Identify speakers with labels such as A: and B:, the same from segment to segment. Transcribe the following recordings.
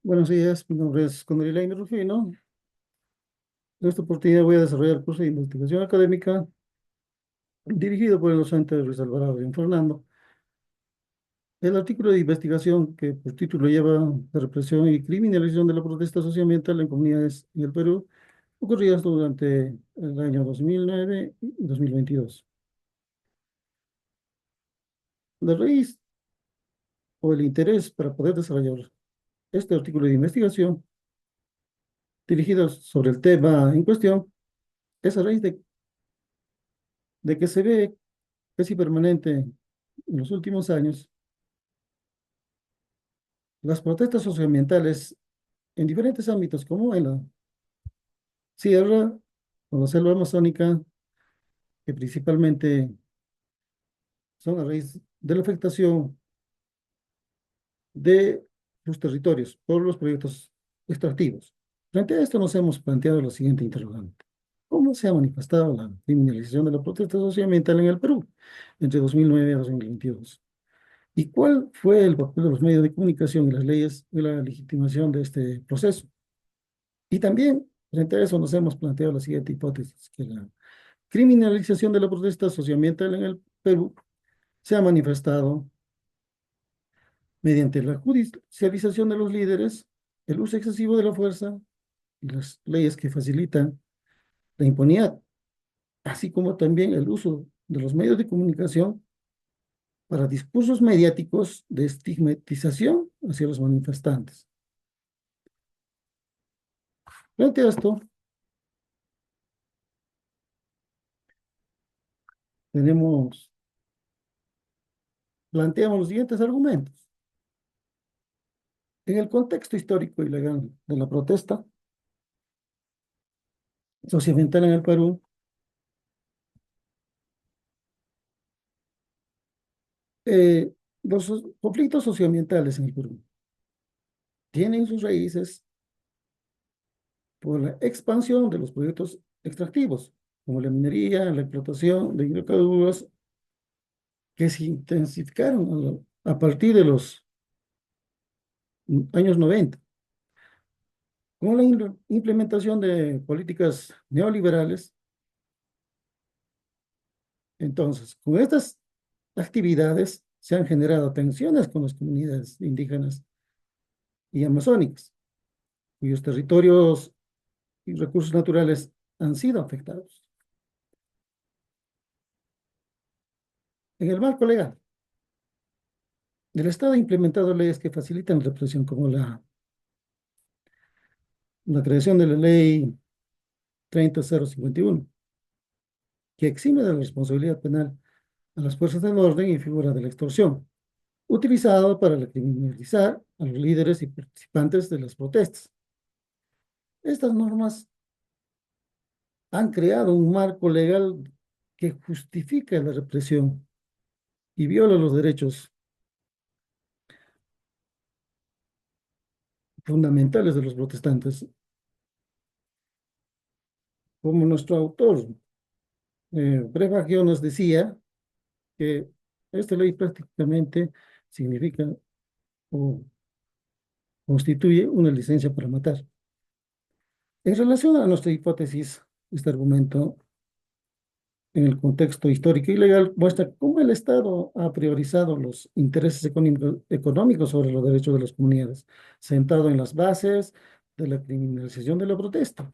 A: Buenos días, mi nombre es Conorilaine Rufino. En esta oportunidad voy a desarrollar el curso de investigación académica dirigido por el docente Luis Alvarado y Fernando. El artículo de investigación que por título lleva La represión y criminalización de la protesta socioambiental en comunidades en el Perú, ocurridas durante el año 2009 y 2022. La raíz o el interés para poder desarrollar este artículo de investigación dirigido sobre el tema en cuestión es a raíz de que se ve casi permanente en los últimos años las protestas socioambientales en diferentes ámbitos, como en la sierra o la selva amazónica, que principalmente son a raíz de la afectación de sus territorios por los proyectos extractivos. Frente a esto nos hemos planteado la siguiente interrogante. ¿Cómo se ha manifestado la criminalización de la protesta socioambiental en el Perú entre 2009 a 2022? ¿Y cuál fue el papel de los medios de comunicación y las leyes de la legitimación de este proceso? Y también, frente a eso, nos hemos planteado la siguiente hipótesis, que la criminalización de la protesta socioambiental en el Perú se ha manifestado mediante la judicialización de los líderes, el uso excesivo de la fuerza y las leyes que facilitan la impunidad, así como también el uso de los medios de comunicación para discursos mediáticos de estigmatización hacia los manifestantes. Frente a esto, tenemos, planteamos los siguientes argumentos. En el contexto histórico y legal de la protesta socioambiental en el Perú, los conflictos socioambientales en el Perú tienen sus raíces por la expansión de los proyectos extractivos, como la minería, la explotación de hidrocarburos, que se intensificaron a partir de los años 90, con la implementación de políticas neoliberales. Entonces, con estas actividades se han generado tensiones con las comunidades indígenas y amazónicas, cuyos territorios y recursos naturales han sido afectados. En el marco legal, el Estado ha implementado leyes que facilitan la represión, como la creación de la ley 30051, que exime de la responsabilidad penal a las fuerzas del orden y figura de la extorsión, utilizado para criminalizar a los líderes y participantes de las protestas. Estas normas han creado un marco legal que justifica la represión y viola los derechos fundamentales de los protestantes. Como nuestro autor, Brevario, nos decía que esta ley prácticamente significa o constituye una licencia para matar. En relación a nuestra hipótesis, este argumento en el contexto histórico y legal muestra cómo el Estado ha priorizado los intereses económicos sobre los derechos de las comunidades, sentado en las bases de la criminalización de la protesta.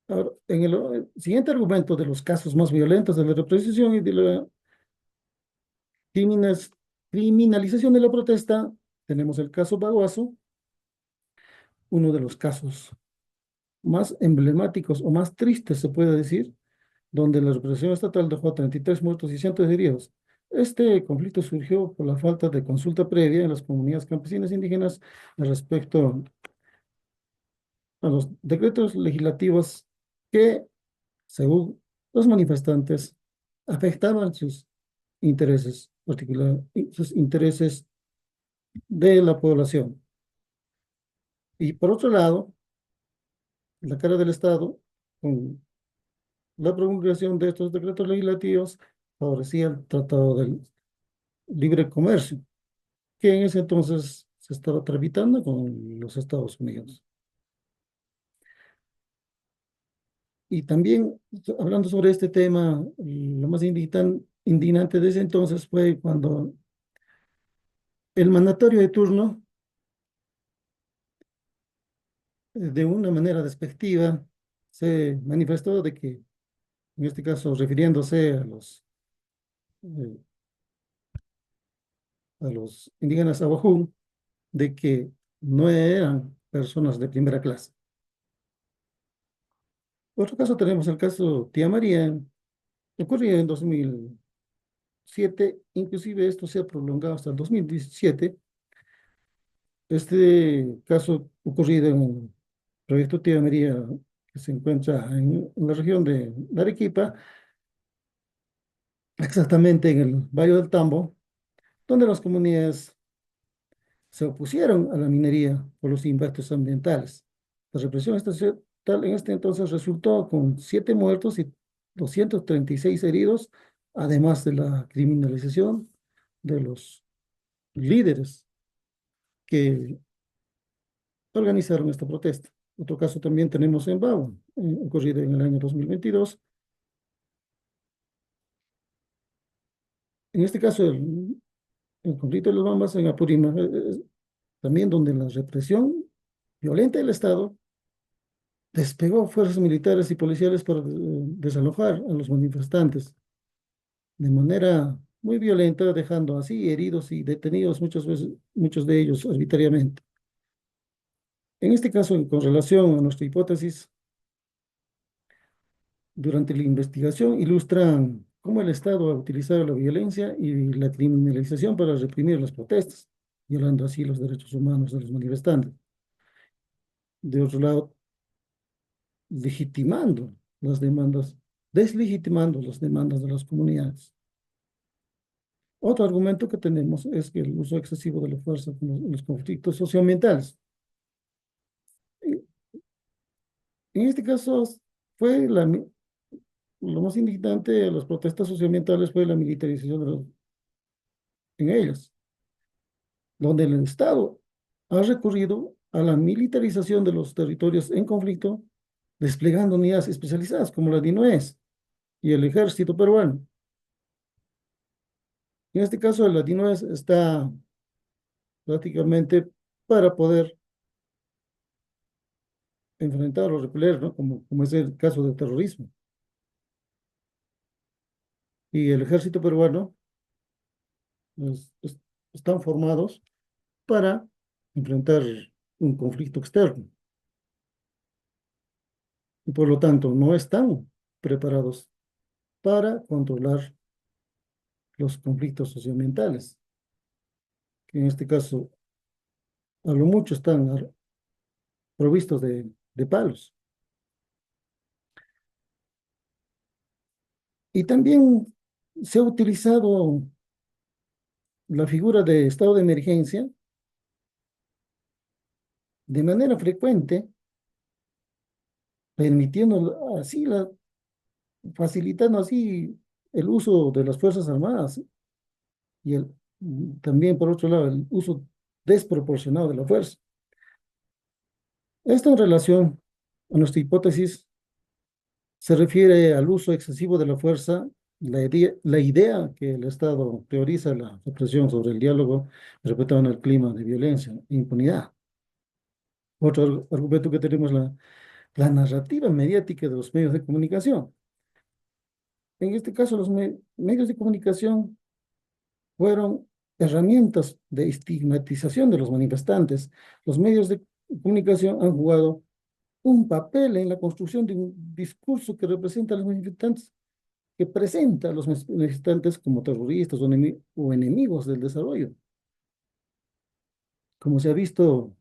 A: Ahora, en el siguiente argumento de los casos más violentos de la represión y de la criminalización de la protesta, tenemos el caso Baguazo, uno de los casos más emblemáticos o más tristes, se puede decir, donde la represión estatal dejó a 33 muertos y cientos de heridos. Este conflicto surgió por la falta de consulta previa en las comunidades campesinas indígenas respecto a los decretos legislativos que, según los manifestantes, afectaban sus intereses particulares, sus intereses de la población. Y por otro lado, la cara del Estado, con la promulgación de estos decretos legislativos, favorecía el Tratado del Libre Comercio, que en ese entonces se estaba tramitando con los Estados Unidos. Y también, hablando sobre este tema, lo más indignante de ese entonces fue cuando el mandatario de turno, de una manera despectiva, se manifestó de que, en este caso refiriéndose eh, a los indígenas Abajú, de que no eran personas de primera clase. Otro caso tenemos el caso Tía María, ocurrió en 2007, inclusive esto se ha prolongado hasta el 2017. Este caso ocurrido en el proyecto Tía María, que se encuentra en la región de Arequipa, exactamente en el Valle del Tambo, donde las comunidades se opusieron a la minería por los impactos ambientales. La represión estatal en este entonces resultó con 7 muertos y 236 heridos, además de la criminalización de los líderes que organizaron esta protesta. Otro caso también tenemos en Bau, ocurrido en el año 2022. En este caso, el conflicto de los Bambas en Apurímac, también donde la represión violenta del Estado desplegó fuerzas militares y policiales para desalojar a los manifestantes de manera muy violenta, dejando así heridos y detenidos muchas veces, muchos de ellos arbitrariamente. En este caso, con relación a nuestra hipótesis, durante la investigación ilustran cómo el Estado ha utilizado la violencia y la criminalización para reprimir las protestas, violando así los derechos humanos de los manifestantes. De otro lado, legitimando las demandas, deslegitimando las demandas de las comunidades. Otro argumento que tenemos es que el uso excesivo de la fuerza en los conflictos socioambientales. En este caso, fue lo más indignante de las protestas socioambientales fue la militarización en ellas, donde el Estado ha recurrido a la militarización de los territorios en conflicto, desplegando unidades especializadas como la DINOES y el ejército peruano. En este caso, la DINOES está prácticamente para poder enfrentar o repeler, ¿no? Como es el caso del terrorismo. Y el ejército peruano es- es- están formados para enfrentar un conflicto externo y por lo tanto no están preparados para controlar los conflictos socioambientales, que en este caso a lo mucho están provistos de palos. Y también se ha utilizado la figura de estado de emergencia de manera frecuente, permitiendo así, facilitando así el uso de las Fuerzas Armadas y también, por otro lado, el uso desproporcionado de la fuerza. Esto en relación a nuestra hipótesis se refiere al uso excesivo de la fuerza, la idea que el Estado teoriza la represión sobre el diálogo, respetando el clima de violencia e impunidad. Otro argumento que tenemos es la narrativa mediática de los medios de comunicación. En este caso, los medios de comunicación fueron herramientas de estigmatización de los manifestantes. Los medios de comunicación han jugado un papel en la construcción de un discurso que representa a los manifestantes, que presenta a los manifestantes como terroristas o enemigos del desarrollo. Como se ha visto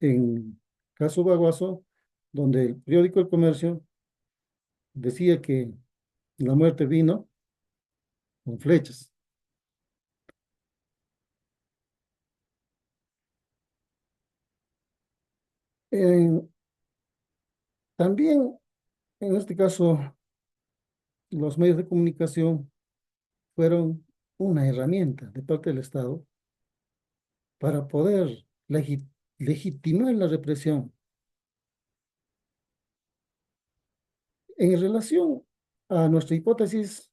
A: en caso Baguazo, donde el periódico El Comercio decía que la muerte vino con flechas. Eh, También, en este caso, los medios de comunicación fueron una herramienta de parte del Estado para poder legitimar la represión. En relación a nuestra hipótesis,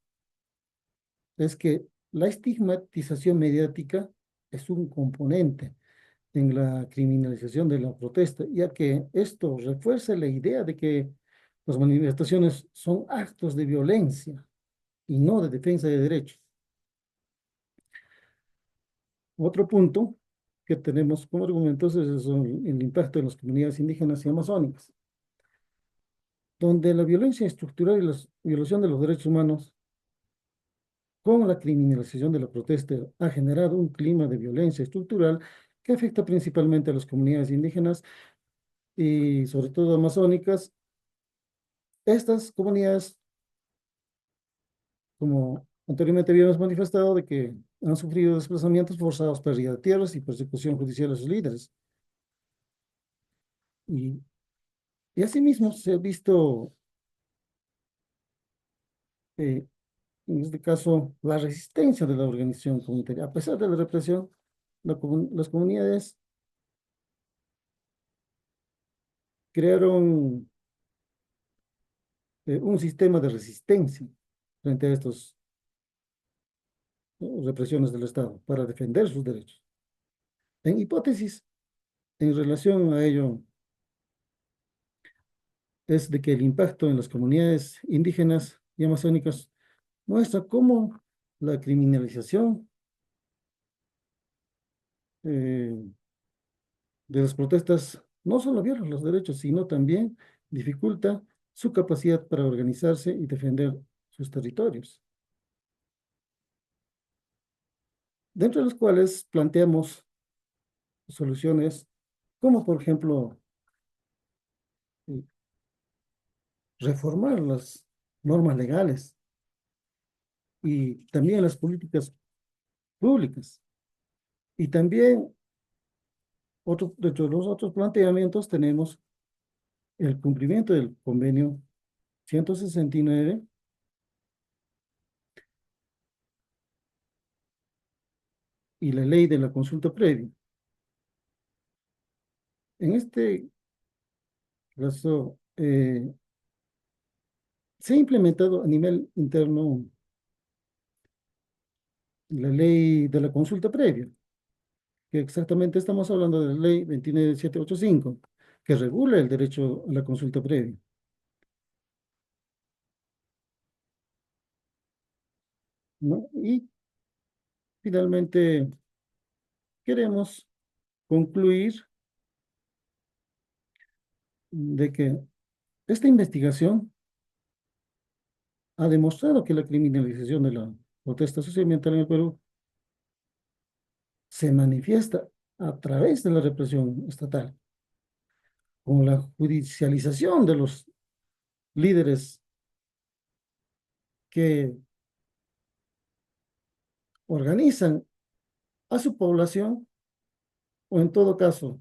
A: es que la estigmatización mediática es un componente en la criminalización de la protesta, ya que esto refuerza la idea de que las manifestaciones son actos de violencia y no de defensa de derechos. Otro punto que tenemos como argumentos es el impacto en las comunidades indígenas y amazónicas, donde la violencia estructural y la violación de los derechos humanos con la criminalización de la protesta ha generado un clima de violencia estructural que afecta principalmente a las comunidades indígenas y sobre todo amazónicas. Estas comunidades, como anteriormente habíamos manifestado, de que han sufrido desplazamientos forzados, pérdida de tierras y persecución judicial a sus líderes. Y, y asimismo se ha visto, eh, en este caso, la resistencia de la organización comunitaria. A pesar de la represión, las comunidades crearon un sistema de resistencia frente a estas represiones del Estado para defender sus derechos. En hipótesis, en relación a ello, es de que el impacto en las comunidades indígenas y amazónicas muestra cómo la criminalización eh, de las protestas no solo viola los derechos, sino también dificulta su capacidad para organizarse y defender sus territorios, dentro de los cuales planteamos soluciones como, por ejemplo, eh, reformar las normas legales y también las políticas públicas. Y también, dentro de los otros planteamientos, tenemos el cumplimiento del convenio 169 y la ley de la consulta previa. En este caso, se ha implementado a nivel interno la ley de la consulta previa, que exactamente estamos hablando de la ley 29785, que regula el derecho a la consulta previa, ¿no? Y finalmente queremos concluir de que esta investigación ha demostrado que la criminalización de la protesta socioambiental en el Perú se manifiesta a través de la represión estatal, con la judicialización de los líderes que organizan a su población o en todo caso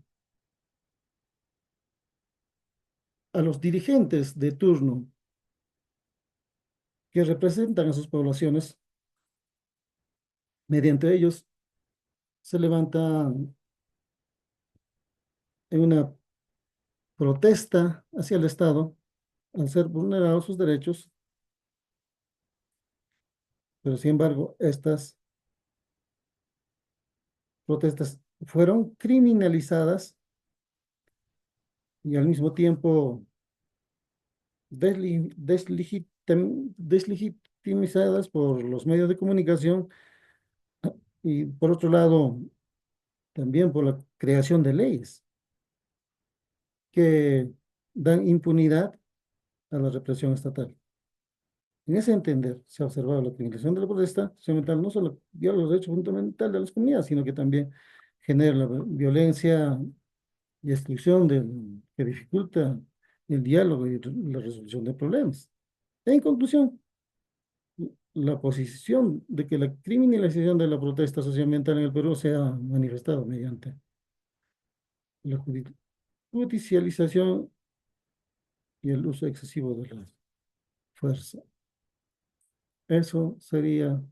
A: a los dirigentes de turno que representan a sus poblaciones. Mediante ellos se levantan en una protesta hacia el Estado al ser vulnerados sus derechos, pero sin embargo estas protestas fueron criminalizadas y al mismo tiempo deslegitimizadas por los medios de comunicación y por otro lado también por la creación de leyes que dan impunidad a la represión estatal. En ese entender, se ha observado la criminalización de la protesta social no solo viola los derechos fundamentales de las comunidades, sino que también genera la violencia y exclusión que dificulta el diálogo y la resolución de problemas. En conclusión, la posición de que la criminalización de la protesta socioambiental en el Perú se ha manifestado mediante la judicialización y el uso excesivo de la fuerza. Eso sería